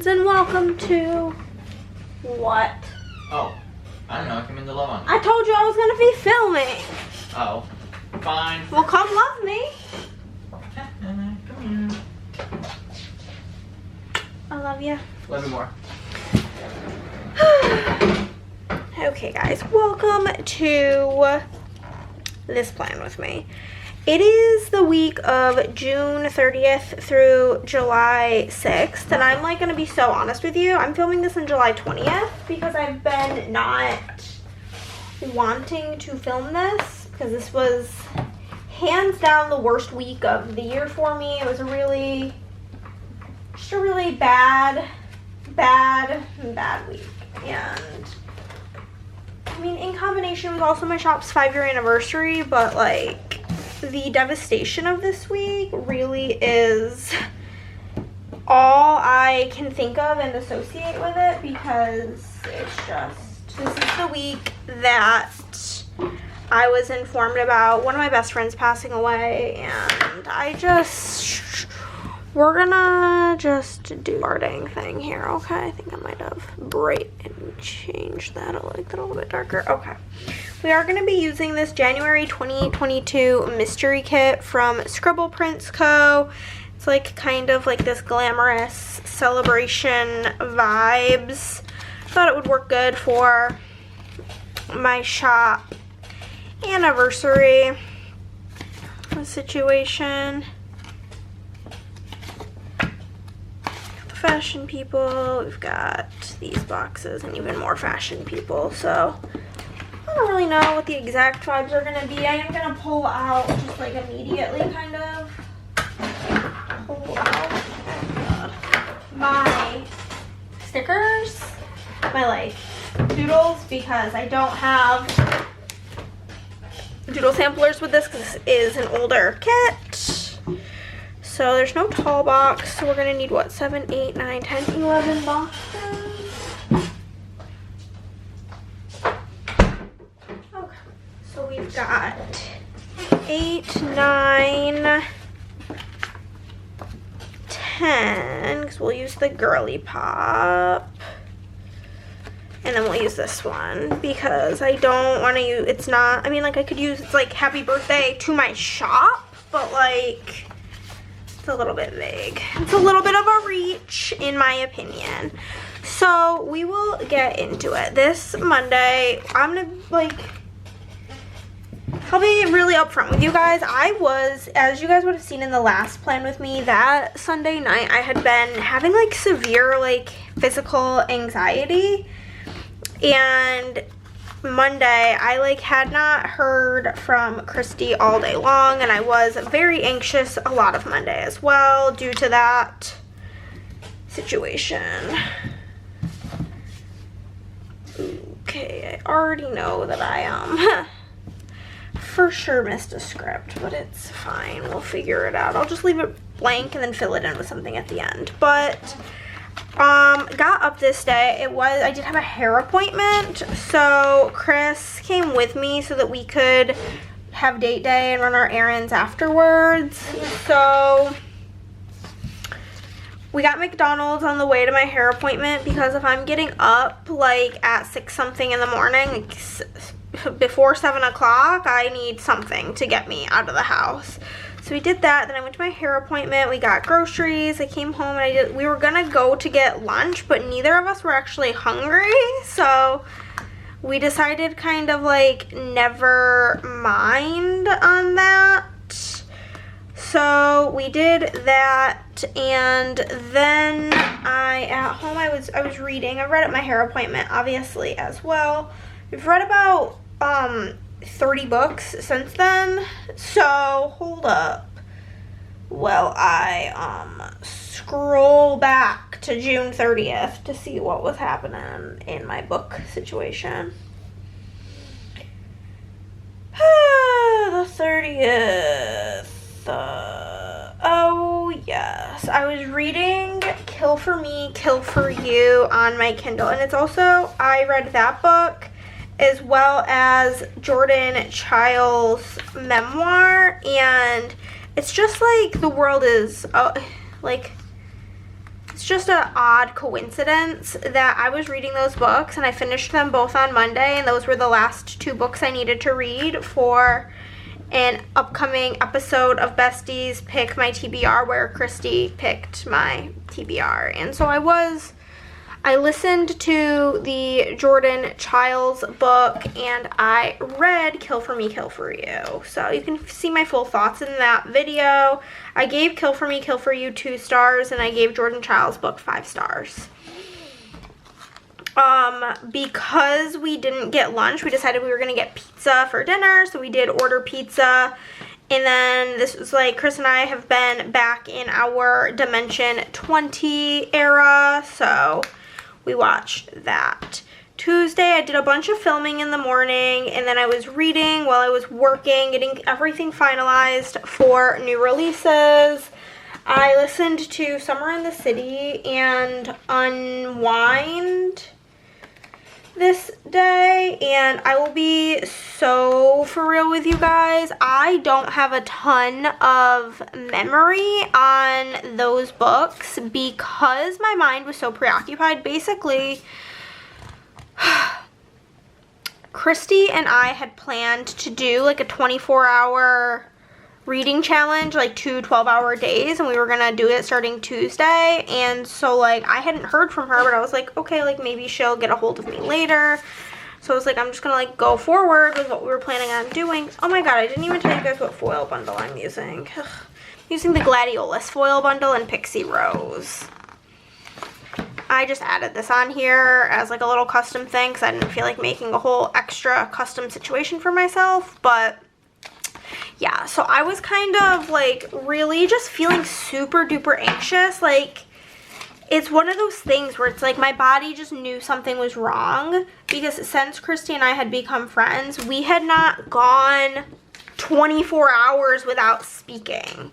friends, and welcome to what? Oh, I don't know. I came in the low on. I told you I was gonna be filming. Oh, fine. Well, come love me. Come here. I love you. Love you more. Okay, guys, welcome to this plan with me. It is the week of June 30th through July 6th, and I'm like gonna be so honest with you. I'm filming this on July 20th because I've been not wanting to film this because this was hands down the worst week of the year for me. It was just a really bad week. And I mean, in combination with also my shop's 5-year anniversary, but like the devastation of this week really is all I can think of and associate with it, because it's just, this is the week that I was informed about one of my best friends passing away, and we're gonna just do our dang thing here, okay? I think I might have bright and changed that. I like that a little bit darker. Okay. We are gonna be using this January 2022 mystery kit from SCRIBBLEPRINTSCO. It's like kind of like this glamorous celebration vibes. Thought it would work good for my shop anniversary situation. Fashion people, we've got these boxes and even more fashion people, so I don't really know what the exact vibes are gonna be. I am gonna pull out just like immediately kind of pull out my stickers, my like doodles, because I don't have doodle samplers with this because this is an older kit. So there's no tall box, so we're gonna need what, 7, 8, 9, 10, 11 boxes. Okay, so we've got 8, 9, 10, because we'll use the girly pop. And then we'll use this one because I don't want to use, it's not, I mean, like I could use, it's like happy birthday to my shop, but like, it's a little bit vague. It's a little bit of a reach, in my opinion. So we will get into it. This Monday, I'm gonna like, I'll be really upfront with you guys. I was, as you guys would have seen in the last plan with me, that Sunday night I had been having like severe like physical anxiety. And Monday, I like had not heard from Christy all day long, and I was very anxious a lot of Monday as well due to that situation. Okay, I already know that I for sure missed a script, but it's fine. We'll figure it out. I'll just leave it blank and then fill it in with something at the end. But got up this day. I did have a hair appointment, so Chris came with me so that we could have date day and run our errands afterwards. So we got McDonald's on the way to my hair appointment, because if I'm getting up like at 6 something in the morning, like before 7 o'clock, I need something to get me out of the house. So we did that. Then I went to my hair appointment. We got groceries. I came home and we were gonna go to get lunch, but neither of us were actually hungry. So we decided kind of like never mind on that. So we did that, and then at home I was reading. I read at my hair appointment obviously as well. We've read about 30 books since then, so hold up while I scroll back to June 30th to see what was happening in my book situation. The 30th. Oh yes, I was reading Kill for Me, Kill for You on my Kindle, and it's also, I read that book as well as Jordan Child's memoir, and it's just like the world is like it's just an odd coincidence that I was reading those books and I finished them both on Monday, and those were the last 2 books I needed to read for an upcoming episode of Besties Pick My TBR, where Christy picked my TBR. And so I listened to the Jordan Childs book, and I read Kill for Me, Kill for You. So you can see my full thoughts in that video. I gave Kill for Me, Kill for You 2 stars, and I gave Jordan Childs' book 5 stars. Because we didn't get lunch, we decided we were going to get pizza for dinner, so we did order pizza. And then this was like, Chris and I have been back in our Dimension 20 era, so we watched that. Tuesday, I did a bunch of filming in the morning, and then I was reading while I was working, getting everything finalized for new releases. I listened to Summer in the City and Unwind this day, and I will be so for real with you guys. I don't have a ton of memory on those books because my mind was so preoccupied. Basically, Christy and I had planned to do like a 24-hour reading challenge, like 2 12-hour days, and we were gonna do it starting Tuesday. And so like I hadn't heard from her, but I was like, okay, like maybe she'll get a hold of me later. So I was like, I'm just gonna like go forward with what we were planning on doing. Oh my god, I didn't even tell you guys what foil bundle I'm using. I'm using the Gladiolus foil bundle and Pixie Rose. I just added this on here as like a little custom thing because I didn't feel like making a whole extra custom situation for myself. But yeah, so I was kind of like really just feeling super duper anxious. Like, it's one of those things where it's like my body just knew something was wrong, because since Christy and I had become friends, we had not gone 24 hours without speaking.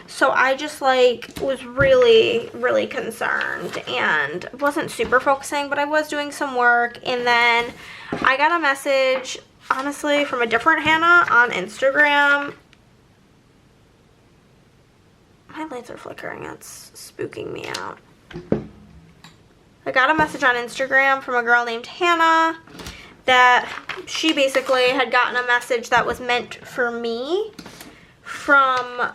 So I just like was really, really concerned and wasn't super focusing, but I was doing some work. And then I got a message, honestly, from a different Hannah on Instagram. My lights are flickering. It's spooking me out. I got a message on Instagram from a girl named Hannah that she basically had gotten a message that was meant for me from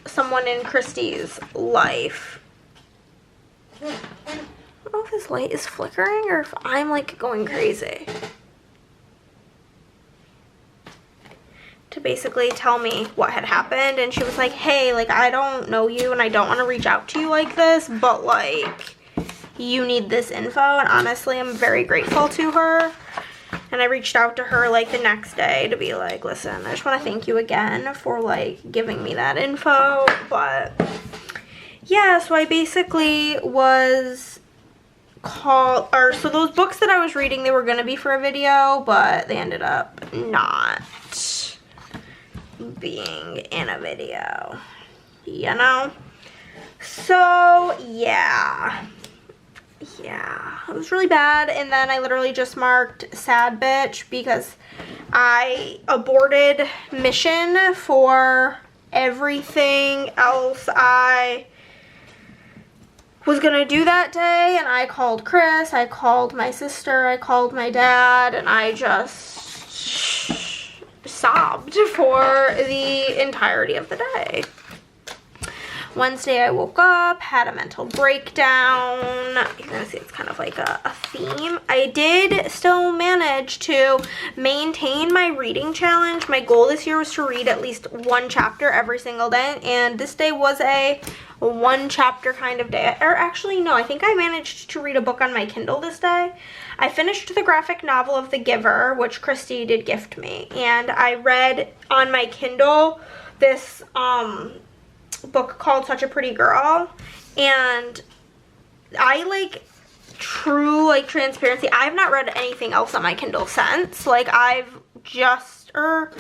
someone in Christy's life. I don't know if this light is flickering or if I'm like going crazy. To basically tell me what had happened, and she was like, hey, like, I don't know you and I don't want to reach out to you like this, but like, you need this info. And honestly, I'm very grateful to her. And I reached out to her like the next day to be like, listen, I just want to thank you again for like giving me that info. But yeah, so I basically was so those books that I was reading, they were going to be for a video, but they ended up not being in a video, you know? So yeah, it was really bad. And then I literally just marked sad bitch because I aborted mission for everything else I was gonna do that day. And I called Chris, I called my sister, I called my dad, and I just sobbed for the entirety of the day. Wednesday, I woke up, had a mental breakdown. You're gonna see it's kind of like a theme. I did still manage to maintain my reading challenge. My goal this year was to read at least 1 chapter every single day, and this day was a 1 chapter kind of day. Or actually, no, I think I managed to read a book on my Kindle this day. I finished the graphic novel of The Giver, which Christy did gift me, and I read on my Kindle this book called Such a Pretty Girl. And I like true like transparency, I've not read anything else on my Kindle since. Like I've just, or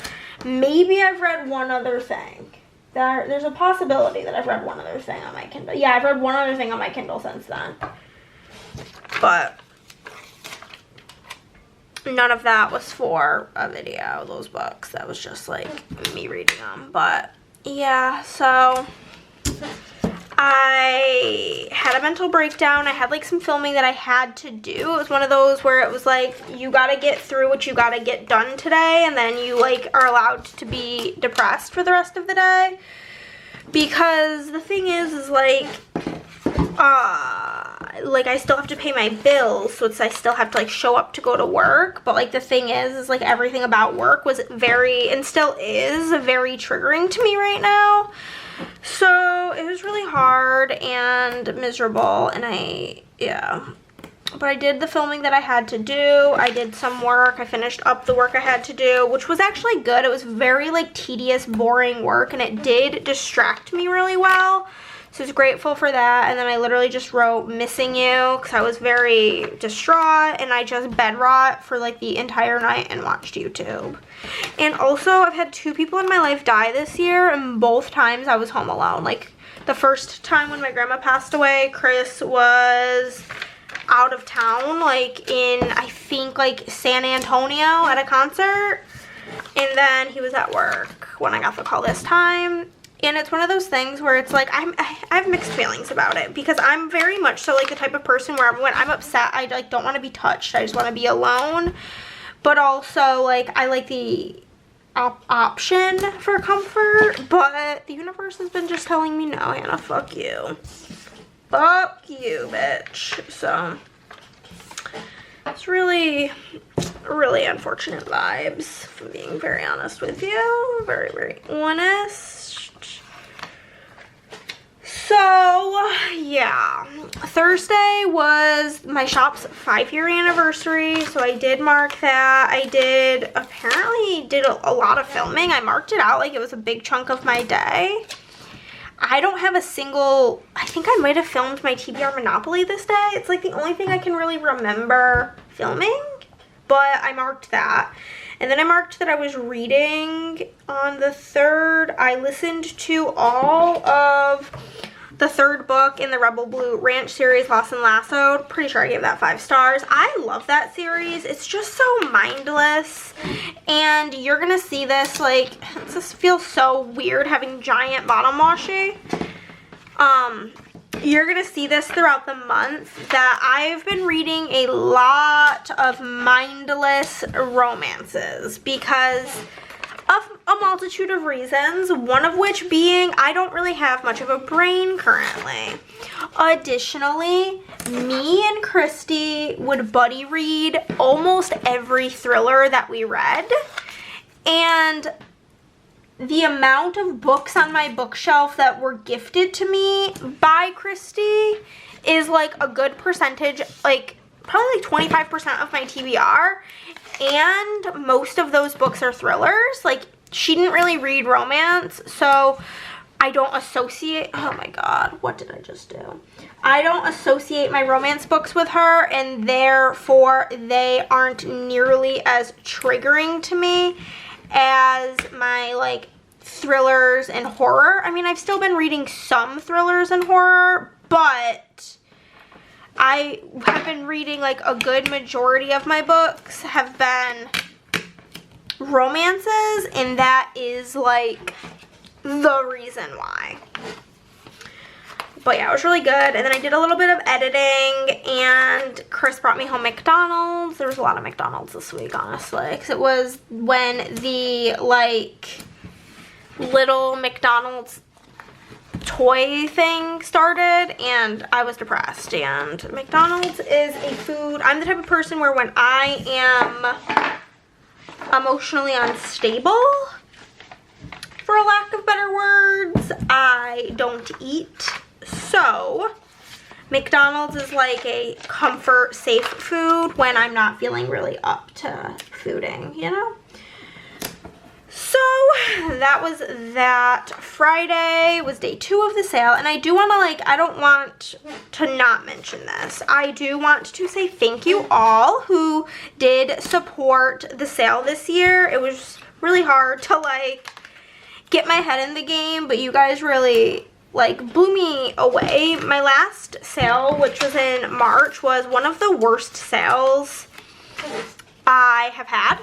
maybe I've read one other thing. There's a possibility that I've read one other thing on my Kindle. Yeah, I've read one other thing on my Kindle since then, but none of that was for a video, those books. That was just like me reading them. But yeah, so I had a mental breakdown. I had like some filming that I had to do. It was one of those where it was like, you gotta get through what you gotta get done today, and then you like are allowed to be depressed for the rest of the day. Because the thing is like I still have to pay my bills, so I still have to like show up to go to work. But like the thing is like everything about work was very, and still is, very triggering to me right now. So it was really hard and miserable, and yeah. But I did the filming that I had to do. I did some work. I finished up the work I had to do, which was actually good. It was very like tedious, boring work, and it did distract me really well. So I was grateful for that. And then I literally just wrote missing you because I was very distraught, and I just bed rot for like the entire night and watched YouTube. And also I've had 2 people in my life die this year, and both times I was home alone. Like the first time when my grandma passed away, Chris was out of town, like in, I think, like San Antonio at a concert, and then he was at work when I got the call this time. And it's one of those things where it's like I have mixed feelings about it, because I'm very much so like the type of person where when I'm upset, I like don't want to be touched. I just want to be alone. But also like I like the option for comfort, but the universe has been just telling me, no, Hannah, fuck you. Fuck you, bitch. So it's really, really unfortunate vibes, if I'm being very honest with you. Very, very honest. So, yeah. Thursday was my shop's 5-year anniversary, so I did mark that. I apparently did a lot of filming. I marked it out like it was a big chunk of my day. I don't have a single, I think I might have filmed my TBR Monopoly this day. It's like the only thing I can really remember filming, but I marked that. And then I marked that I was reading on the 3rd. I listened to all of the 3rd book in the Rebel Blue Ranch series, Lost and Lassoed. Pretty sure I gave that 5 stars. I love that series. It's just so mindless. And you're gonna see this, like, this feels so weird having giant bottom washi. You're gonna see this throughout the month that I've been reading a lot of mindless romances because of a multitude of reasons, one of which being I don't really have much of a brain currently. Additionally, me and Christy would buddy read almost every thriller that we read, and the amount of books on my bookshelf that were gifted to me by Christy is like a good percentage, like probably like 25% of my TBR, and most of those books are thrillers. Like, she didn't really read romance, so I don't associate, oh my god, what did I just do? I don't associate my romance books with her, and therefore they aren't nearly as triggering to me as my like thrillers and horror. I mean, I've still been reading some thrillers and horror, but I have been reading like a good majority of my books have been romances, and that is like the reason why. But yeah, it was really good. And then I did a little bit of editing, and Chris brought me home McDonald's. There was a lot of McDonald's this week, honestly, because it was when the like little McDonald's toy thing started, and I was depressed. And McDonald's is a food, I'm the type of person where when I am emotionally unstable, for a lack of better words, I don't eat. So McDonald's is like a comfort, safe food when I'm not feeling really up to fooding, you know? So that was that. Friday was day 2 of the sale, and I do want to like, I don't want to not mention this. I do want to say thank you all who did support the sale this year. It was really hard to like get my head in the game, but you guys really like blew me away. My last sale, which was in March, was one of the worst sales I have had.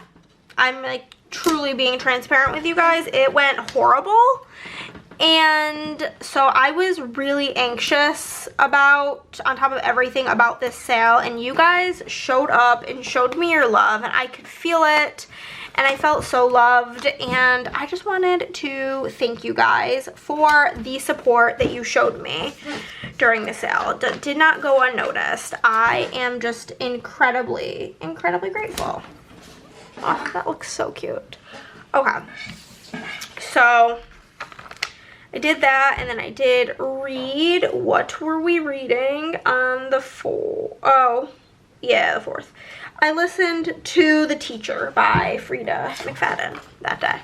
I'm like truly being transparent with you guys. It went horrible, And so I was really anxious about, on top of everything, about this sale, and you guys showed up and showed me your love, and I could feel it, and I felt so loved, and I just wanted to thank you guys for the support that you showed me during the sale. Did not go unnoticed. I am just incredibly, incredibly grateful. Oh, that looks so cute. Okay, so I did that, and then I did read. What were we reading on the 4th? Oh, yeah, the 4th. I listened to The Teacher by Frida McFadden that day,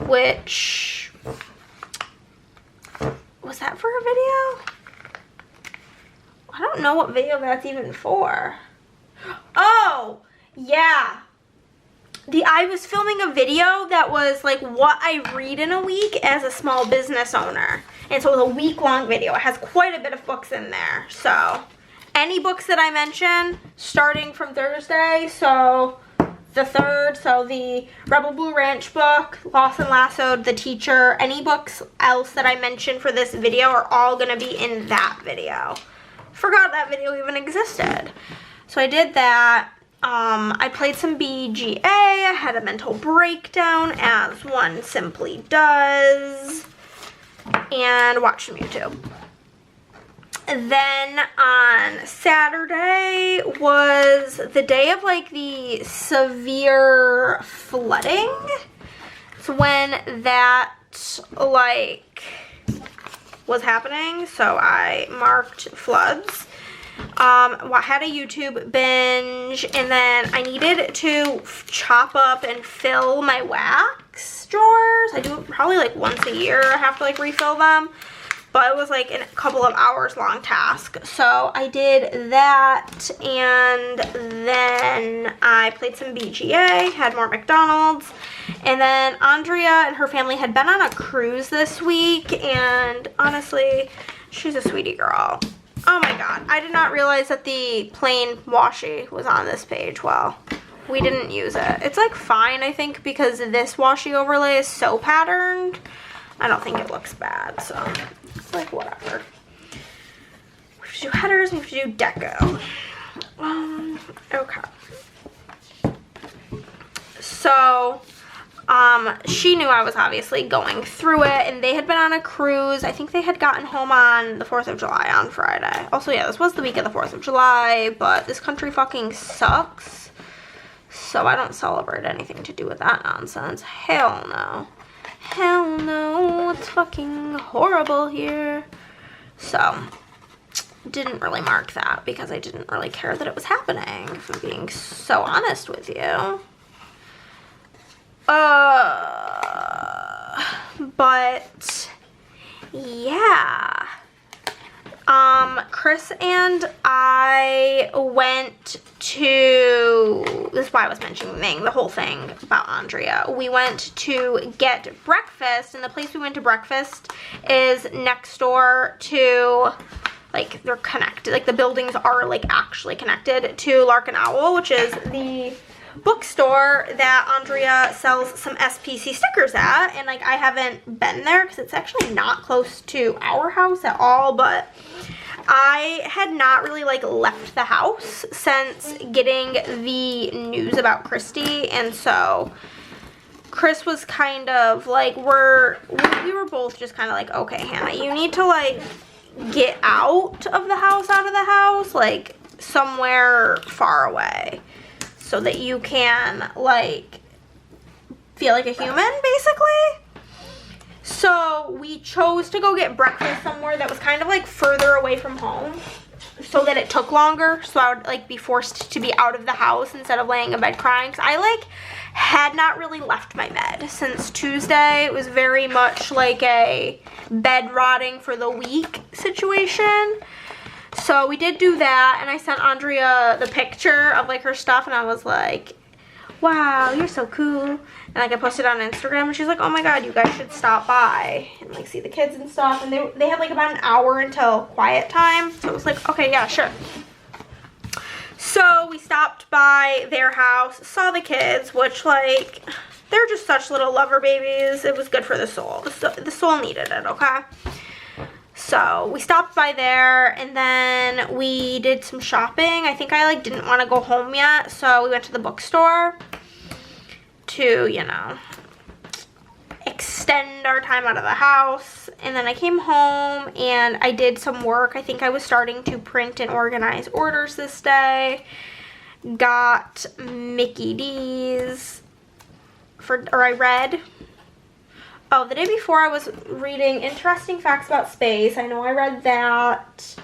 which, was that for a video? I don't know what video that's even for. Oh, yeah. I was filming a video that was like what I read in a week as a small business owner. And so it was a week-long video. It has quite a bit of books in there. So any books that I mention starting from Thursday, so the 3rd, so the Rebel Blue Ranch book, Lost and Lassoed, The Teacher, any books else that I mention for this video are all going to be in that video. Forgot that video even existed. So I did that. I played some BGA, I had a mental breakdown, as one simply does, and watched some YouTube. Then on Saturday was the day of like the severe flooding. It's when that like was happening, so I marked floods. Had a YouTube binge, and then I needed to chop up and fill my wax drawers. I do it probably like once a year. I have to like refill them, but it was like a couple of hours long task. So I did that, and then I played some BGA, had more McDonald's, and then Andrea and her family had been on a cruise this week, and honestly, she's a sweetie girl. Oh my god, I did not realize that the plain washi was on this page. Well, we didn't use it. It's like fine, I think, because this washi overlay is so patterned. I don't think it looks bad, so it's like whatever. We have to do headers, we have to do deco. Okay. So, she knew I was obviously going through it, and they had been on a cruise. I think they had gotten home on the 4th of July on Friday. Also, yeah, this was the week of the 4th of July, but this country fucking sucks. So I don't celebrate anything to do with that nonsense. Hell no. Hell no. It's fucking horrible here. So, didn't really mark that because I didn't really care that it was happening, if I'm being so honest with you. But yeah, Chris and I went to, this is why I was mentioning the whole thing about Andrea. We went to get breakfast, and the place we went to breakfast is next door to, like, they're connected, like the buildings are like actually connected to Lark and Owl, which is the bookstore that Andrea sells some SPC stickers at. And like I haven't been there because it's actually not close to our house at all, but I had not really like left the house since getting the news about Christy, and so Chris was kind of like, we were both just kind of like, okay, Hannah, you need to like get out of the house, like somewhere far away, so that you can like feel like a human, basically. So we chose to go get breakfast somewhere that was kind of like further away from home, so that it took longer, so I would like be forced to be out of the house instead of laying in bed crying. Because I like had not really left my bed since Tuesday. It was very much like a bed rotting for the week situation. So we did do that, and I sent Andrea the picture of like her stuff, and I was like, wow, you're so cool. And like I posted on Instagram, and she's like, oh my god, you guys should stop by and like see the kids and stuff. And they had like about an hour until quiet time, so it was like, okay, yeah, sure. So we stopped by their house, saw the kids, which like they're just such little lover babies. It was good for the soul. The soul needed it, okay? So we stopped by there, and then we did some shopping. I think I like didn't want to go home yet, so we went to the bookstore to, you know, extend our time out of the house. And then I came home and I did some work. I think I was starting to print and organize orders this day. Got Mickey D's I read. Oh, the day before I was reading Interesting Facts About Space. I know I read that.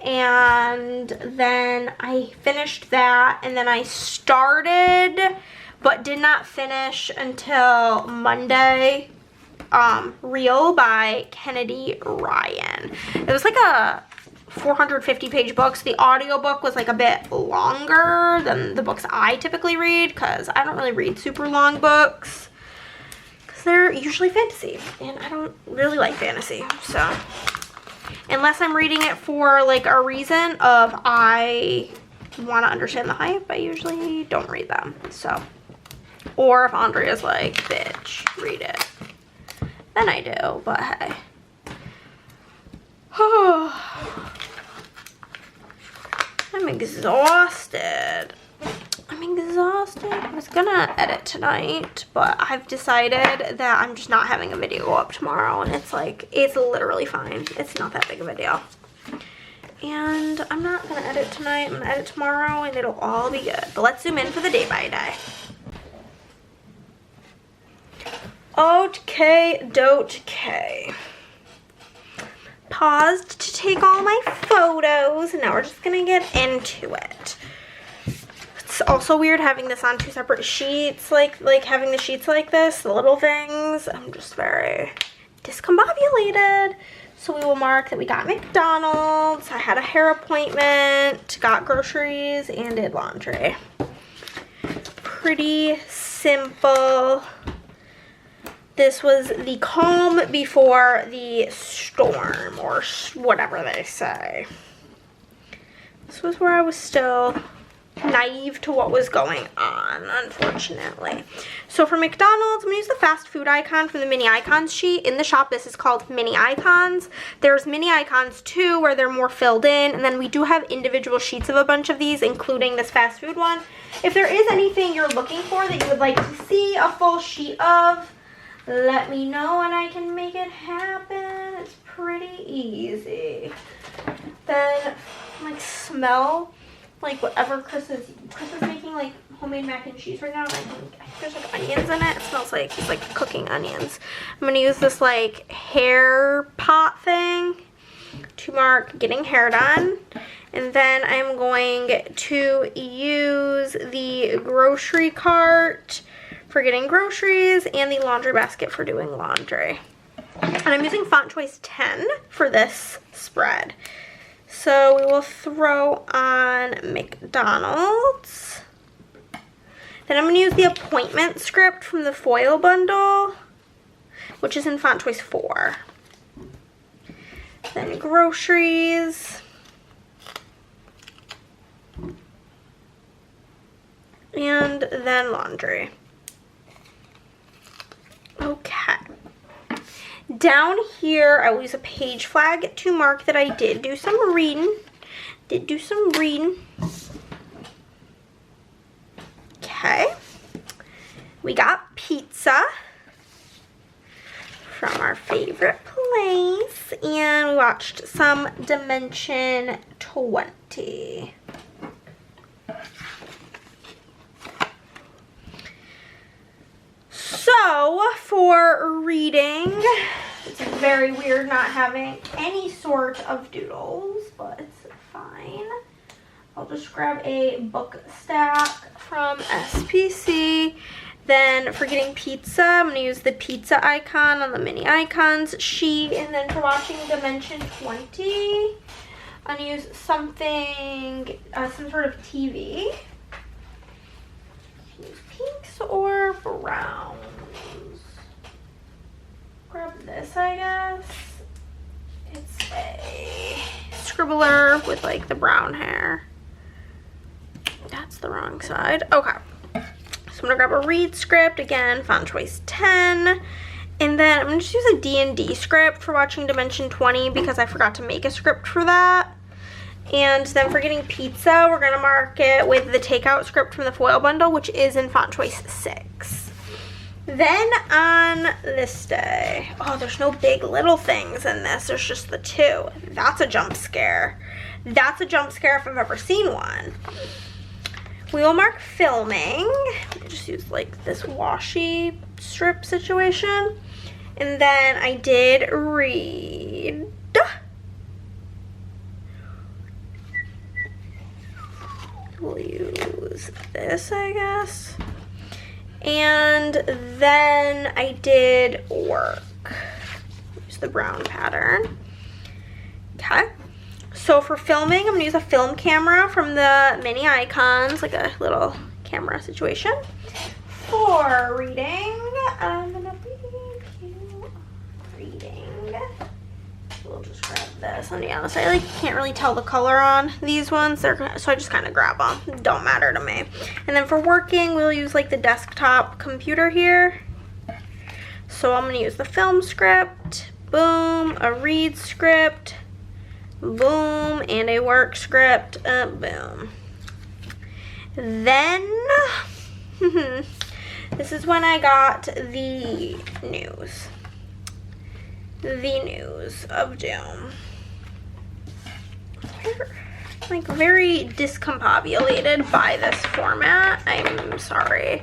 And then I finished that, and then I started but did not finish until Monday, Real by Kennedy Ryan. It was like a 450-page book, so the audiobook was like a bit longer than the books I typically read, because I don't really read super long books, because they're usually fantasy, and I don't really like fantasy, so unless I'm reading it for like a reason of I want to understand the hype, I usually don't read them. So, or if Andrea's like, bitch, read it, then I do. But hey, I'm exhausted. I was gonna edit tonight, but I've decided that I'm just not having a video go up tomorrow, and it's like, it's literally fine. It's not that big of a deal. And I'm not gonna edit tonight. I'm gonna edit tomorrow, and it'll all be good. But let's zoom in for the day by day. Okay. Paused to take all my photos, and now we're just gonna get into it. It's also weird having this on two separate sheets, like having the sheets like this, the little things. I'm just very discombobulated. So we will mark that we got McDonald's, I had a hair appointment, got groceries, and did laundry. Pretty simple. This was the calm before the storm, or whatever they say. This was where I was still naive to what was going on, unfortunately. So for McDonald's, I'm gonna use the fast food icon from the mini icons sheet. In the shop, this is called mini icons. There's mini icons too, where they're more filled in, and then we do have individual sheets of a bunch of these, including this fast food one. If there is anything you're looking for that you would like to see a full sheet of, let me know and I can make it happen. It's pretty easy. Then, like, smell like whatever Chris is making, like homemade mac and cheese right now. I think there's like onions in it. It smells like he's like cooking onions. I'm gonna use this like hair pot thing to mark getting hair done. And then I'm going to use the grocery cart for getting groceries and the laundry basket for doing laundry. And I'm using font choice 10 for this spread. So we will throw on McDonald's. Then I'm going to use the appointment script from the foil bundle, which is in font choice 4. Then groceries. And then laundry. Okay. Down here, I will use a page flag to mark that I did do some reading. Okay. We got pizza from our favorite place. And we watched some Dimension 20. So, for reading, it's very weird not having any sort of doodles, but it's fine. I'll just grab a book stack from SPC. Then for getting pizza, I'm going to use the pizza icon on the mini icons sheet. And then for watching Dimension 20, I'm going to use something, some sort of TV. Use pinks or browns. Grab this, I guess. It's a scribbler with like the brown hair. That's the wrong side. Okay. So I'm I'm gonna grab a read script, again, font choice 10. And then I'm gonna just use a D&D script for watching Dimension 20 because I forgot to make a script for that. And then for getting pizza, we're gonna mark it with the takeout script from the foil bundle, which is in font choice 6. Then on this day, oh, there's no big little things in this, there's just the 2. That's a jump scare. That's a jump scare if I've ever seen one. We will mark filming. Just use like this washi strip situation. And then I did read. We'll use this, I guess. And then I did work. Use the brown pattern. Okay. So for filming, I'm gonna use a film camera from the mini icons, like a little camera situation. For reading, I'm gonna be reading. We'll just grab this. On the honest, I can't really tell the color on these ones, so I just kind of grab them. Don't matter to me. And then for working, we'll use like the desktop computer here. So I'm gonna use the film script, boom, a read script, boom, and a work script, boom. Then, this is when I got the news. The news of doom. Like very discombobulated by this format. I'm sorry.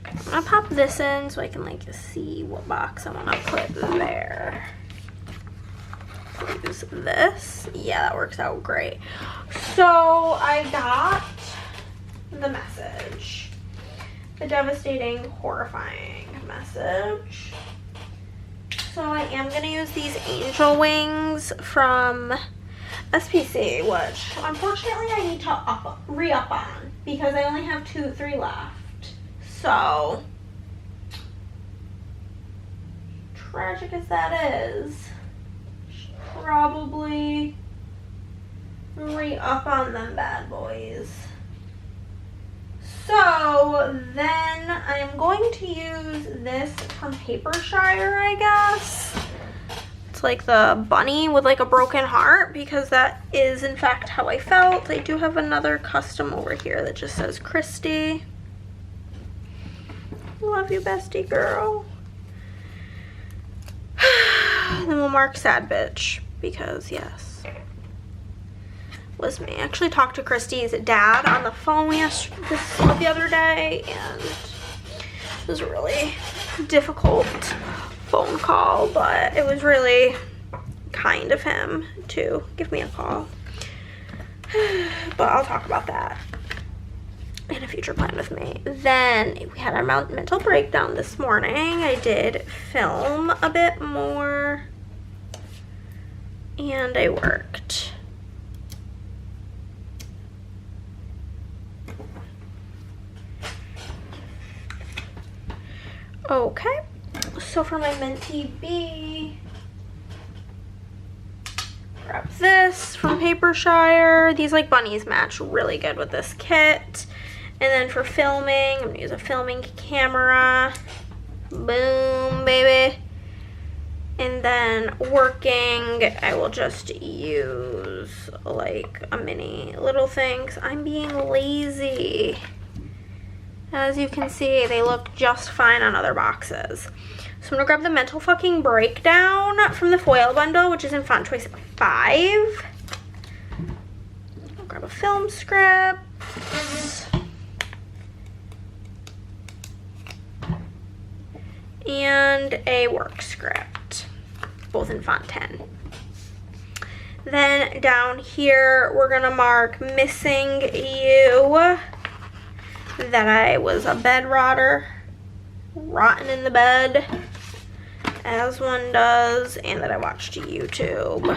I'm gonna pop this in so I can like see what box I wanna put there. Use this. Yeah, that works out great. So I got the message. The devastating, horrifying message. So I am going to use these angel wings from SPC, which unfortunately I need to re-up on because I only have 3 left. So, tragic as that is, probably re-up on them bad boys. So then I'm going to use this from Papershire, I guess. It's like the bunny with like a broken heart because that is in fact how I felt. I do have another custom over here that just says Christy. Love you, bestie girl. Then we'll mark sad bitch because yes. Was me. I actually talked to Christy's dad on the phone the other day, and it was a really difficult phone call, but it was really kind of him to give me a call. But I'll talk about that in a future plan with me. Then we had our mental breakdown this morning. I did film a bit more, and I worked. Okay, so for my Mentee B, grab this from Papershire. These like bunnies match really good with this kit. And then for filming, I'm gonna use a filming camera. Boom, baby. And then working, I will just use like a mini little thing 'cause I'm being lazy. As you can see, they look just fine on other boxes. So I'm gonna grab the mental fucking breakdown from the foil bundle, which is in font choice 5. I'll grab a film script. And a work script, both in font 10. Then down here, we're gonna mark missing you. That I was a bed rotter, rotten in the bed, as one does, and that I watched YouTube.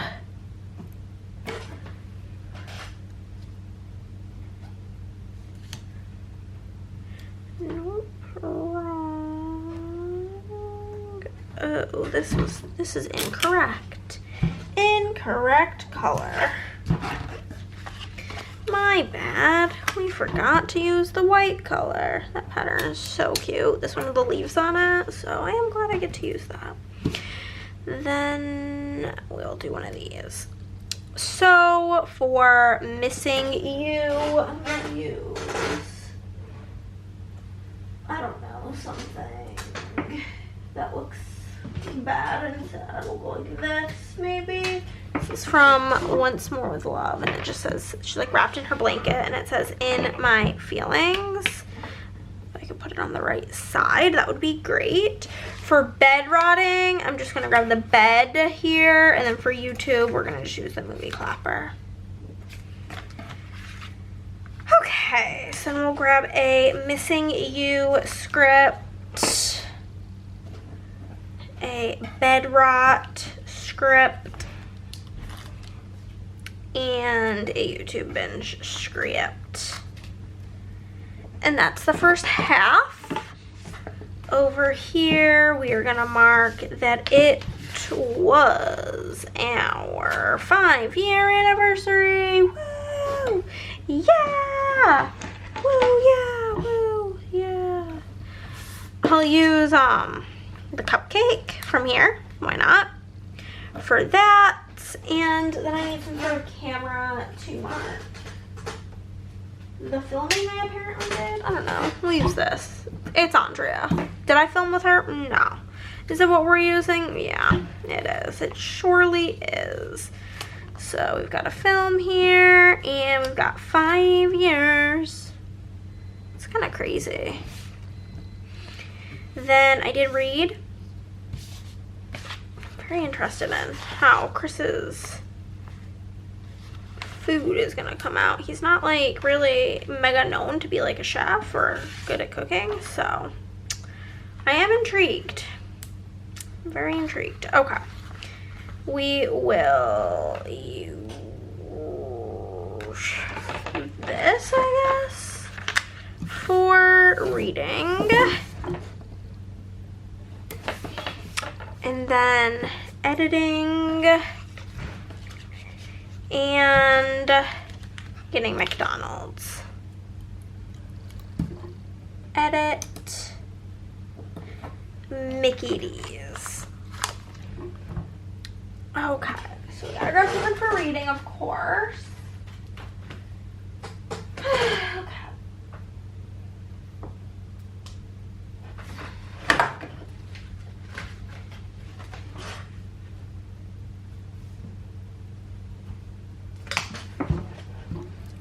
Nope, wrong. Oh, this is incorrect. Incorrect color. My bad. We forgot to use the white color. That pattern is so cute. This one with the leaves on it. So I am glad I get to use that. Then we'll do one of these. So for Missing You, I'm gonna use, I don't know, something that looks bad and sad. We'll go like this, maybe. This is from Once More with Love, and it just says, she's like wrapped in her blanket, and it says, in my feelings. If I could put it on the right side, that would be great. For bed rotting, I'm just gonna grab the bed here, and then for YouTube, we're gonna just use the movie clapper. Okay, so then we'll grab a Missing You script, a bed rot script, and a YouTube binge script. And that's the first half. Over here, we are gonna mark that it was our 5-year anniversary. Woo! Yeah! Woo, yeah, woo, yeah. I'll use the cupcake from here. Why not? For that, and then I need some sort of camera to mark the filming I apparently did. I don't know. We'll use this. It's Andrea. Did I film with her? No. Is it what we're using? Yeah, it is. It surely is. So we've got a film here, and we've got 5 years. It's kind of crazy. Then I did read. Very interested in how Chris's food is gonna come out. He's not like really mega known to be like a chef or good at cooking, so I am intrigued. I'm very intrigued. Okay, we will use this, I guess, for reading. And then editing and getting McDonald's. Edit Mickey D's. Okay, so we gotta grab something for reading, of course. Okay.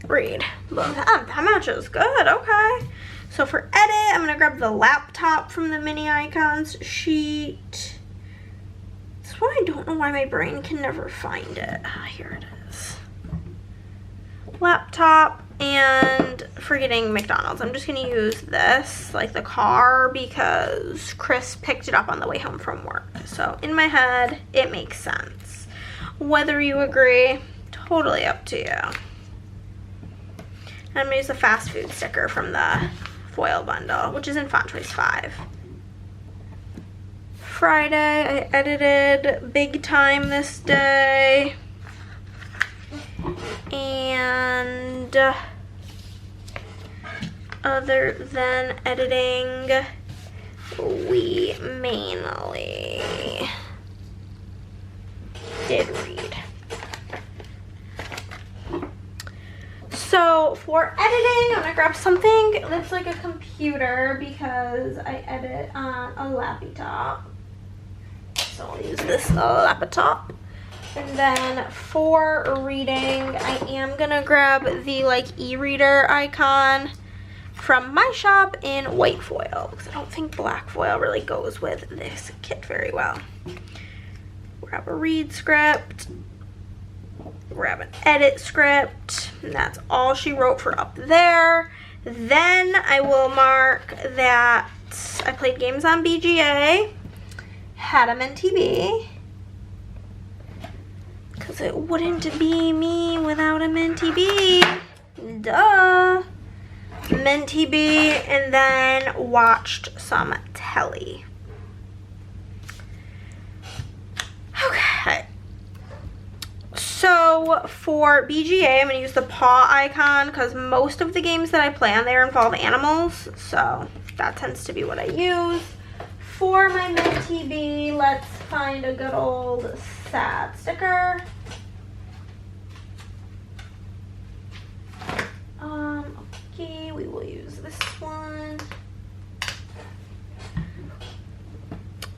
Read. Well, that matches good. Okay. So for edit, I'm going to grab the laptop from the mini icons sheet. This one, I don't know why my brain can never find it. Ah, here it is. Laptop, and for getting McDonald's, I'm just going to use this, like the car, because Chris picked it up on the way home from work. So in my head, it makes sense. Whether you agree, totally up to you. I'm going to use the fast food sticker from the foil bundle, which is in font choice 5. Friday, I edited big time this day. And other than editing, we mainly did read. So for editing, I'm gonna grab something that's like a computer because I edit on a laptop. So I'll use this laptop. And then for reading, I am gonna grab the like e-reader icon from my shop in white foil because I don't think black foil really goes with this kit very well. Grab a read script. Grab an edit script, and that's all she wrote for up there. Then I will mark that I played games on BGA, had a MenTB, because it wouldn't be me without a MenTB. Duh. MenTB, and then watched some telly. Okay. So So for BGA, I'm going to use the paw icon because most of the games that I play on there involve animals. So that tends to be what I use. For my MinTB, let's find a good old sad sticker. Okay, we will use this one.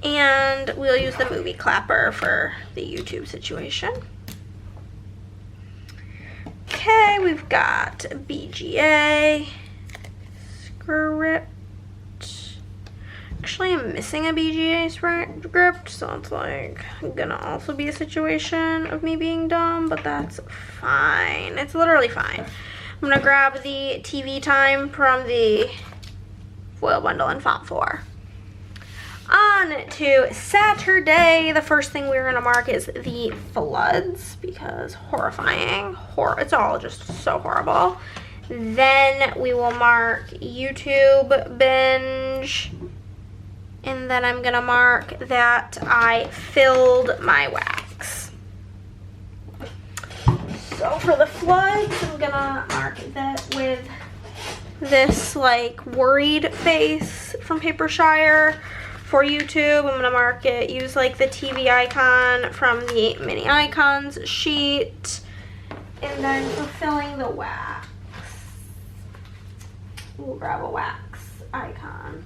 And we'll use the movie clapper for the YouTube situation. Okay, we've got BGA, script. Actually, I'm missing a BGA script, so it's like gonna also be a situation of me being dumb, but that's fine. It's literally fine. I'm gonna grab the TV time from the foil bundle in font 4. On to Saturday. The first thing we're gonna mark is the floods because horrifying. It's all just so horrible. Then we will mark YouTube binge. And then I'm gonna mark that I filled my wax. So for the floods, I'm gonna mark that with this like worried face from Papershire. For YouTube, I'm gonna mark it, use like the TV icon from the mini icons sheet, and then fulfilling the wax. We'll grab a wax icon.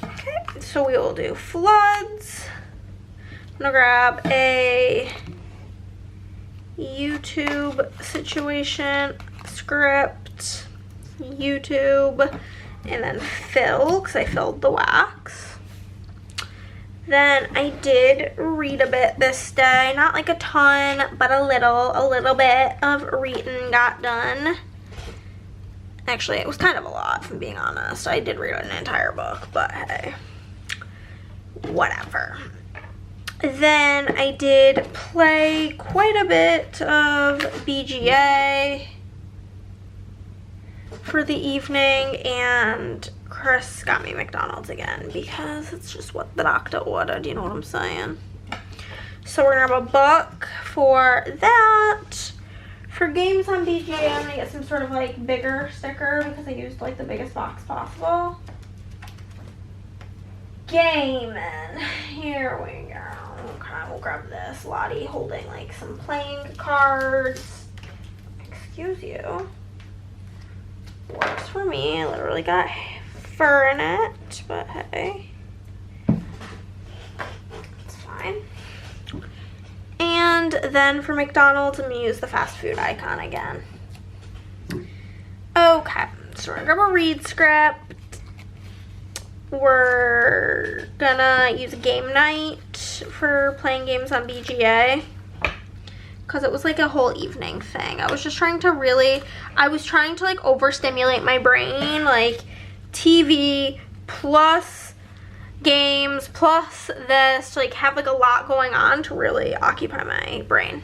Okay, so we will do floods. I'm gonna grab a YouTube situation script. YouTube, and then fill because I filled the wax. Then I did read a bit this day, not like a ton, but a little bit of reading got done. Actually, it was kind of a lot, if I'm being honest. I did read an entire book, but hey, whatever. Then I did play quite a bit of BGA for the evening, and Chris got me McDonald's again because it's just what the doctor ordered, you know what I'm saying? So we're gonna grab a book for that. For games on BGA, I'm gonna get some sort of like bigger sticker because I used like the biggest box possible. Gaming, here we go. Okay, we'll grab this. Lottie holding like some playing cards. Excuse you. Works for me. I literally got fur in it, but hey, it's fine. And then for McDonald's, I'm gonna use the fast food icon again. Okay, so we're gonna grab a read script. We're gonna use a game night for playing games on BGA. Because it was like a whole evening thing. I was just trying to like overstimulate my brain, like TV plus games plus this, to like have like a lot going on to really occupy my brain.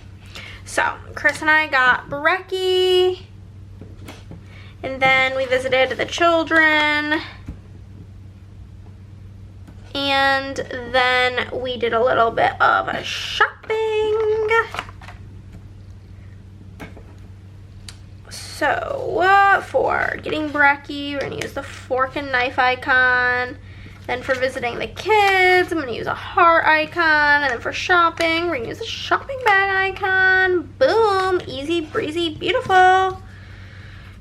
So Chris and I got brekkie, and then we visited the children, and then we did a little bit of shopping. So for getting brekkie, we're gonna use the fork and knife icon. Then for visiting the kids, I'm gonna use a heart icon. And then for shopping, we're gonna use a shopping bag icon. Boom, easy breezy, beautiful.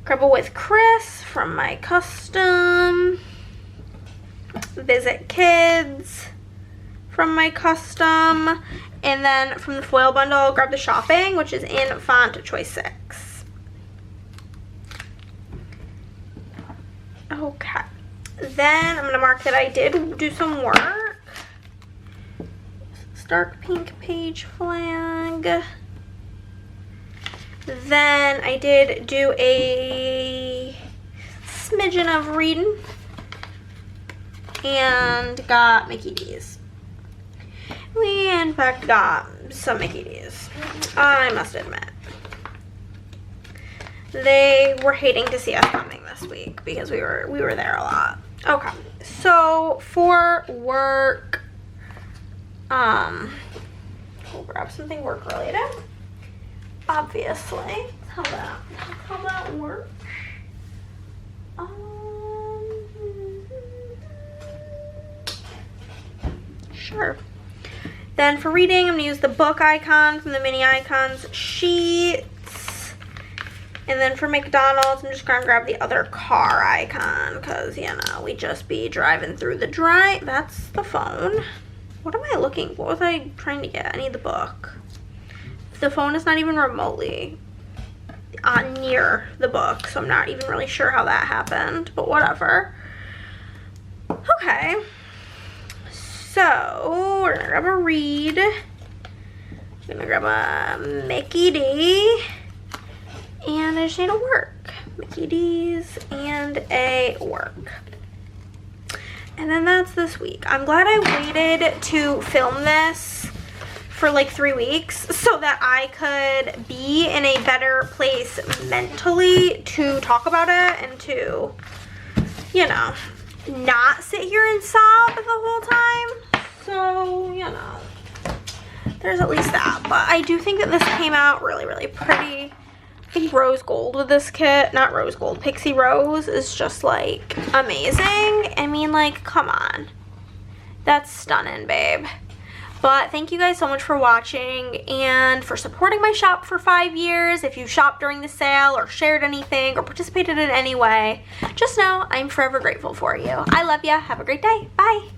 Scribble with Chris from my custom. Visit kids from my custom. And then from the foil bundle, grab the shopping, which is in font choice 6. Okay, then I'm gonna mark that I did do some work. Dark pink page flag. Then I did do a smidgen of reading and got Mickey D's. We in fact got some Mickey D's, I must admit. They were hating to see us coming this week because we were there a lot. Okay, so for work, We'll grab something work related. Obviously. How that works. Sure. Then for reading, I'm gonna use the book icon from the mini icons sheets. And then for McDonald's, I'm just gonna grab the other car icon because, you know, we just be driving through the drive. That's the phone. What am I looking? What was I trying to get? I need the book. The phone is not even remotely near the book, so I'm not even really sure how that happened, but whatever. Okay. So, we're gonna grab a read. I'm gonna grab a Mickey D. And I just need a work. Mickey D's and a work. And then that's this week. I'm glad I waited to film this for like 3 weeks so that I could be in a better place mentally to talk about it and to, you know, not sit here and sob the whole time. So, you know, there's at least that. But I do think that this came out really, really pretty. I think rose gold with this kit, not rose gold, Pixie Rose is just like amazing. I mean, like, come on. That's stunning, babe. But thank you guys so much for watching and for supporting my shop for 5 years. If you shopped during the sale or shared anything or participated in any way, just know I'm forever grateful for you. I love ya. Have a great day. Bye.